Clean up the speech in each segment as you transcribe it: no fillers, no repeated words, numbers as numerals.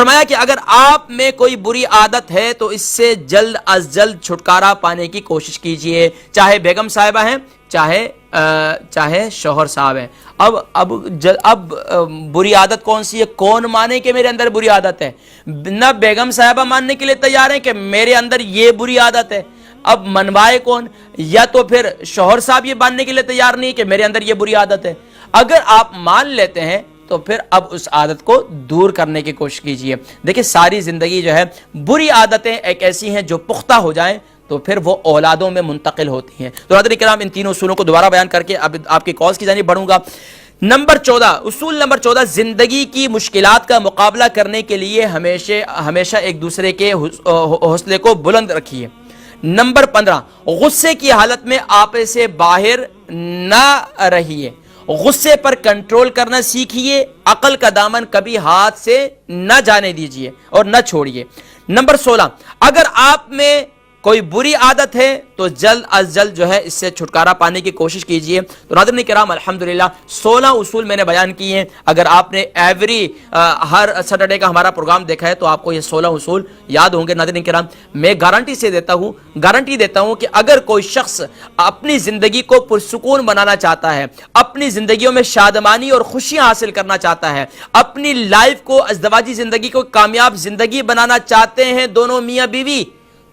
फरमाया कि अगर आप में कोई बुरी आदत है तो इससे जल्द अज जल्द छुटकारा पाने की कोशिश कीजिए, चाहे बेगम साहिबा हैं, चाहे शौहर साहब हैं। अब बुरी आदत कौन सी है? कौन माने कि मेरे अंदर बुरी आदत है? न बेगम साहिबा मानने के लिए तैयार है कि मेरे अंदर ये बुरी आदत है। अब मनवाए कौन? या तो फिर शौहर साहब ये मानने के लिए तैयार नहीं कि मेरे अंदर ये बुरी आदत है। अगर आप मान लेते हैं तो फिर अब उस आदत को दूर करने की कोशिश कीजिए। देखिए, सारी जिंदगी जो है बुरी आदतें एक ऐसी हैं जो पुख्ता हो जाएं तो फिर वो औलादों में मुंतकिल होती हैं। तो नाज़रीन किराम, इन तीनों उसूलों को दोबारा बयान करके अब आपकी कॉल्स की जानिब बढ़ूंगा। नंबर 14, उसूल नंबर 14, जिंदगी की मुश्किलात का मुकाबला करने के लिए हमेशा एक दूसरे के हौसले को बुलंद रखिए। नंबर 15, गुस्से की हालत में आप से बाहर ना रहिए, गुस्से पर कंट्रोल करना सीखिए, अकल का दामन कभी हाथ से न जाने दीजिए और न छोड़िए। नंबर 16, अगर आप में कोई बुरी आदत है तो जल्द अज जल्द जो है इससे छुटकारा पाने की कोशिश कीजिए। तो नाज़रीन किराम, अल्हम्दुलिल्लाह 16 उसूल मैंने बयान किए हैं। अगर आपने हर सैटरडे का हमारा प्रोग्राम देखा है तो आपको ये 16 उसूल याद होंगे। नाज़रीन किराम, मैं गारंटी देता हूँ कि अगर कोई शख्स अपनी जिंदगी को पुरसुकून बनाना चाहता है, अपनी जिंदगियों में शादमानी और खुशियां हासिल करना चाहता है, अपनी लाइफ को अज़दवाजी जिंदगी को कामयाब जिंदगी बनाना चाहते हैं दोनों मियाँ बीवी,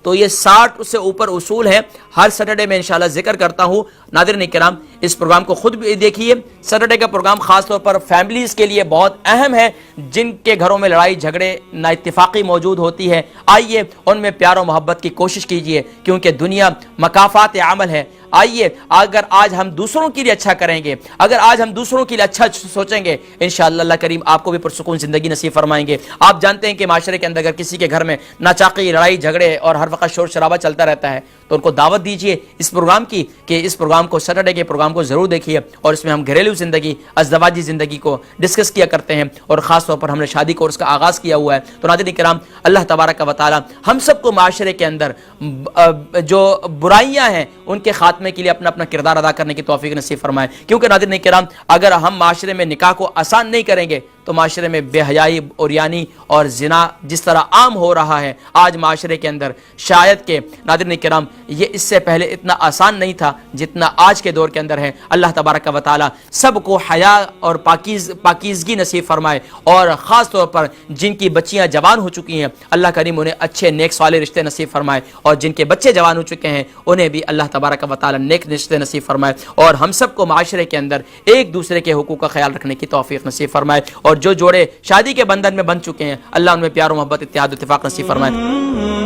तो ये 60 से ऊपर उसूल हैं। हर सैटरडे में इंशाल्लाह जिक्र करता हूँ। नाज़रीन किराम, इस प्रोग्राम को खुद भी देखिए। सैटरडे का प्रोग्राम खासतौर पर फैमिलीज़ के लिए बहुत अहम है, जिनके घरों में लड़ाई झगड़े नाइत्तिफाकी मौजूद होती है। आइए उनमें प्यार और मोहब्बत की कोशिश कीजिए, क्योंकि दुनिया मकाफात अमल है। आइए, अगर आज हम दूसरों के लिए अच्छा करेंगे, अगर आज हम दूसरों के लिए अच्छा सोचेंगे, इंशाअल्लाह अल्लाह करीम आपको भी पुरसुकून जिंदगी नसीब फरमाएंगे। आप जानते हैं कि माशरे के अंदर अगर किसी के घर में नाचाकी, लड़ाई झगड़े और हर वक्त शोर शराबा चलता रहता है तो उनको दावत दीजिए इस प्रोग्राम की कि इस प्रोग्राम को, सैटरडे के प्रोग्राम को जरूर देखिए। और इसमें हम घरेलू जिंदगी, अज़दवाजी जिंदगी को डिस्कस किया करते हैं और खास तौर पर हमने शादी कोर्स का आगाज किया हुआ है। तो नाज़रीन किराम, अल्लाह तबारक व तआला हम सबको माशरे के अंदर जो बुराइयां हैं उनके खात्मे के लिए अपना अपना किरदार अदा करने की तौफीक नसीब फरमाए। क्योंकि नाज़रीन किराम, अगर हम माशरे में निकाह को आसान नहीं करेंगे तो माशरे में बेहयाई, उरियानी और जिना जिस तरह आम हो रहा है आज माशरे के अंदर, शायद के नाज़रीन किराम ये इससे पहले इतना आसान नहीं था जितना आज के दौर के अंदर है। अल्लाह तबारक व तआला सबको हया और पाकीज़गी नसीब फरमाए। और ख़ास तौर पर जिनकी बच्चियाँ जवान हो चुकी हैं, अल्लाह करीम उन्हें अच्छे नेक साले रिश्ते नसीब फरमाए, और जिनके बच्चे जवान हो चुके हैं उन्हें भी अल्लाह तबारक व तआला नेक रिश्ते नसीब फरमाए। और हम सबको माशरे के अंदर एक दूसरे के हुकूक का ख्याल रखने की तौफीक नसीब फरमाए। और जो जोड़े शादी के बंधन में बन चुके हैं, अल्लाह उनमें प्यार और मोहब्बत, इत्तेहाद, इत्तिफाक नसीब फरमाए।